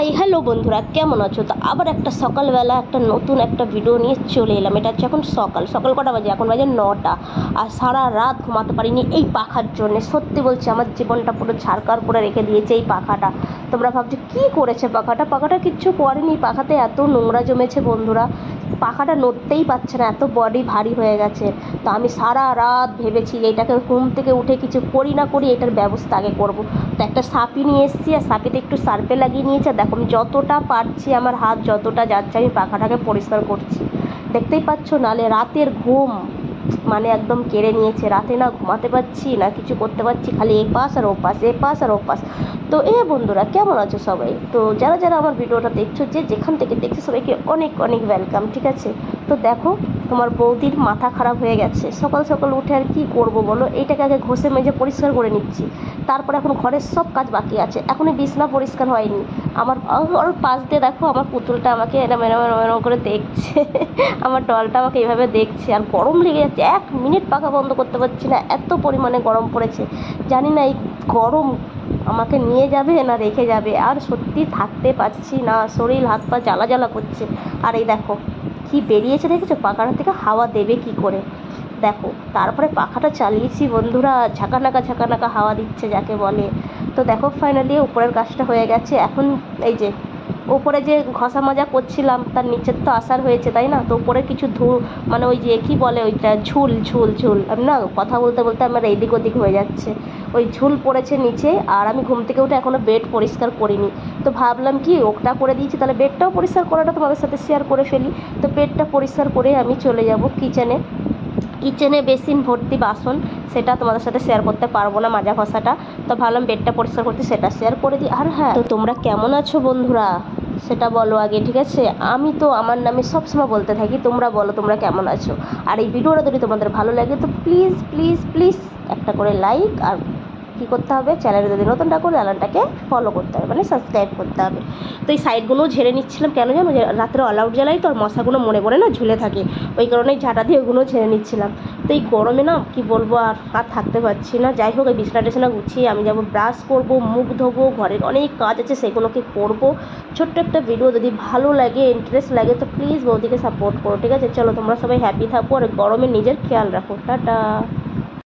Hi hello বন্ধুরা, কেমন আছো? তো আবার একটা সকালবেলা একটা নতুন একটা ভিডিও নিয়ে চলে এলাম। এটা হচ্ছে এখন সকাল সকাল কটা বাজে? এখন বাজে 9টা। আর সারা রাত ঘুমাতে পারিনি এই পাখার জন্য। সত্যি বলছি, আমার জীবনটা পুরো ছারকার করে রেখে দিয়েছে এই পাখাটা। তোমরা ভাবছো কী করেছে পাখাটা? পাখাটা কিচ্ছু করেনি। পাখাতে এত নোংরা জমেছে বন্ধুরা, পাখাটা নড়তেই পারছে না, এত বডি ভারী হয়ে গেছে। তো আমি সারা রাত ভেবেছি এটাকে ঘুম থেকে উঠে কিছু করি না করি এটার ব্যবস্থা আগে করব। তো একটা সাপি নিয়ে এসেছি, আর সাপিতে একটু সার্পে লাগিয়ে নিয়েছে। দেখো আমি যতটা পারছি, আমার হাত যতটা যাচ্ছে আমি পাখাটাকে পরিষ্কার করছি। দেখতেই পাচ্ছ, নালে রাতের ঘুম মানে একদম কেড়ে নিয়েছে। রাতে না ঘুমাতে পারছি না কিছু করতে পারছি, খালি এপাশ আর ওপাশ এপাশ আর ওপাশ। তো বন্ধুরা, কেমন আছো সবাই? তো যারা যারা আমার ভিডিওটা দেখছো, যে যেখান থেকে দেখছো, সবাইকে অনেক অনেক ওয়েলকাম, ঠিক আছে? তো দেখো, তোমার বৌদির মাথা খারাপ হয়ে গেছে। সকাল সকাল উঠে আর কি করব বলো? এইটাকে আগে ঘষে মেজে পরিষ্কার করে নিচ্ছি। তারপরে এখন ঘরের সব কাজ বাকি আছে, এখনই বিছনা পরিষ্কার হয়নি। আমার ওর পাশ দিয়ে দেখো, আমার পুতুলটা আমাকে এরম এরম এরম এরম করে দেখছে। আমার ডলটা আমাকে এইভাবে দেখছে। আর গরম লেগে যাচ্ছে, 1 মিনিট পাখা বন্ধ করতে পারছি না, এত পরিমাণে গরম পড়েছে। জানি না এই গরম আমাকে নিয়ে যাবে না রেখে যাবে। আর সত্যি থাকতে পারছি না, শরীর হাত পা জ্বালা জ্বালা করছে। আর এই দেখো কি বেরিয়েছে, দেখেছো? পাখাটা থেকে হাওয়া দেবে কি করে দেখো। তারপরে পাখাটা চালিয়েছি বন্ধুরা, ঝাঁকানাকা হাওয়া দিচ্ছে যাকে বলে। তো দেখো ফাইনালি উপরের কাজটা হয়ে গেছে। এখন এই যে ওপরে যে ঘষা মাজা করছিলাম, তার নিচের তো আসার হয়েছে, তাই না? তো উপরে কিছু মানে ওই যে কি বলে ওইটা, ঝুল ঝুল ঝুল, আমি না কথা বলতে বলতে আমার এদিক ওদিক হয়ে যাচ্ছে। ওই ঝুল পড়েছে নিচে। আর আমি ঘুম থেকে উঠে এখনও বেড পরিষ্কার করিনি। তো ভাবলাম কি ওটা করে দিয়েছি, তাহলে বেডটাও পরিষ্কার করাটা তোমাদের সাথে শেয়ার করে ফেলি। তো বেডটা পরিষ্কার করে আমি চলে যাব কিচেনে বেসিন ভর্তি বাসন, সেটা তোমাদের সাথে শেয়ার করতে পারবো না মাজা ঘষাটা। তো ভাবলাম বেডটা পরিষ্কার করতে সেটা শেয়ার করে দিই। আর হ্যাঁ, তো তোমরা কেমন আছো বন্ধুরা সেটা বলো আগে, ঠিক আছে? আমি তো আমার নামে সবসময় বলতে থাকি, তোমরা বলো তোমরা কেমন আছো। আর এই ভিডিওটা যদি তোমাদের ভালো লাগে তো প্লিজ প্লিজ প্লিজ একটা করে লাইক, আর কী করতে হবে, চ্যানেলে যদি নতুন করে চ্যানেলটাকে ফলো করতে হবে, মানে সাবস্ক্রাইব করতে হবে। তো এই সাইডগুলোও ঝেড়ে নিচ্ছিলাম, কেন জানো? যে রাত্রে অল আউট জ্বালাই তো, আর মশাগুলো মনে পড়ে না ঝুলে থাকে, ওই কারণেই ঝাঁটা দিয়ে ওগুলো ঝেড়ে নিচ্ছিলাম। তো এই গরমে না কি বলবো, আর থাকতে পারছি না। যাই হোক, এই বিছানা টিছানা গুছিয়ে আমি যাবো, ব্রাশ করবো, মুখ ধোবো, ঘরের অনেক কাজ আছে সেগুলোকে করবো। ছোট্ট একটা ভিডিও, যদি ভালো লাগে ইন্টারেস্ট লাগে তো প্লিজ বৌদিকে সাপোর্ট করো, ঠিক আছে? চলো তোমরা সবাই হ্যাপি থাকো, আর গরমে নিজের খেয়াল রাখো। টাটা।